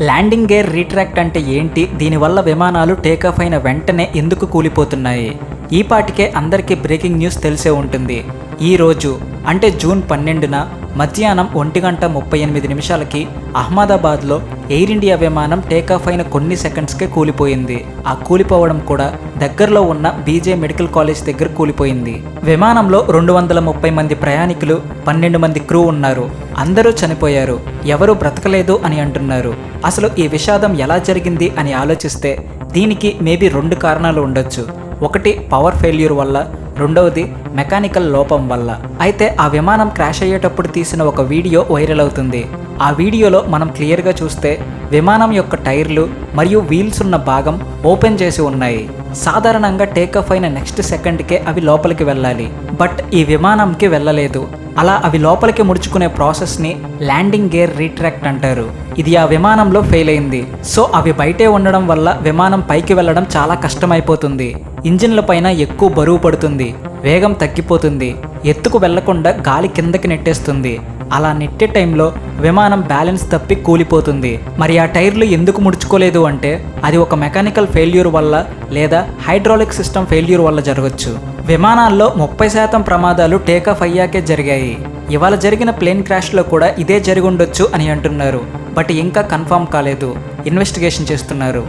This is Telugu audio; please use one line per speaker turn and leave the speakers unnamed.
ల్యాండింగ్ గేర్ రీట్రాక్ట్ అంటే ఏంటి, దీనివల్ల విమానాలు టేకాఫ్ అయిన వెంటనే ఎందుకు కూలిపోతున్నాయి? ఈ పాటికే అందరికీ బ్రేకింగ్ న్యూస్ తెలిసే ఉంటుంది. ఈ రోజు అంటే జూన్ 12న మధ్యాహ్నం 1:38 అహ్మదాబాద్లో ఎయిర్ ఇండియా విమానం టేకాఫ్ అయిన కొన్ని సెకండ్స్కే కూలిపోయింది. ఆ కూలిపోవడం కూడా దగ్గరలో ఉన్న బీజే మెడికల్ కాలేజ్ దగ్గర కూలిపోయింది. విమానంలో 230 మంది ప్రయాణికులు, 12 మంది క్రూ ఉన్నారు. అందరూ చనిపోయారు, ఎవరూ బ్రతకలేదు అని అంటున్నారు. అసలు ఈ విషాదం ఎలా జరిగింది అని ఆలోచిస్తే దీనికి మేబీ 2 కారణాలు ఉండొచ్చు. ఒకటి పవర్ ఫెయిల్యూర్ వల్ల, రెండవది మెకానికల్ లోపం వల్ల. అయితే ఆ విమానం క్రాష్ అయ్యేటప్పుడు తీసిన ఒక వీడియో వైరల్ అవుతుంది. ఆ వీడియోలో మనం క్లియర్గా చూస్తే విమానం యొక్క టైర్లు మరియు వీల్స్ ఉన్న భాగం ఓపెన్ చేసి ఉన్నాయి. సాధారణంగా టేకాఫ్ అయిన నెక్స్ట్ సెకండ్కే అవి లోపలికి వెళ్ళాలి, బట్ ఈ విమానంకి వెళ్ళలేదు. అలా అవి లోపలికి ముడుచుకునే ప్రాసెస్ని ల్యాండింగ్ గేర్ రీట్రాక్ట్ అంటారు. ఇది ఆ విమానంలో ఫెయిల్ అయింది. సో అవి బయటే ఉండడం వల్ల విమానం పైకి వెళ్ళడం చాలా కష్టమైపోతుంది. ఇంజిన్ల పైన ఎక్కువ బరువు పడుతుంది, వేగం తగ్గిపోతుంది, ఎత్తుకు వెళ్లకుండా గాలి కిందకి నెట్టేస్తుంది. అలా నెట్టే టైంలో విమానం బ్యాలెన్స్ తప్పి కూలిపోతుంది. మరి ఆ టైర్లు ఎందుకు ముడుచుకోలేదు అంటే అది ఒక మెకానికల్ ఫెయిల్యూర్ వల్ల లేదా హైడ్రాలిక్ సిస్టమ్ ఫెయిల్యూర్ వల్ల జరగచ్చు. విమానాల్లో 30% ప్రమాదాలు టేకాఫ్ అయ్యాకే జరిగాయి. ఇవాళ జరిగిన ప్లేన్ క్రాష్లో కూడా ఇదే జరిగి ఉండొచ్చు అని అంటున్నారు. బట్ ఇంకా కన్ఫర్మ్ కాలేదు, ఇన్వెస్టిగేషన్ చేస్తున్నారు.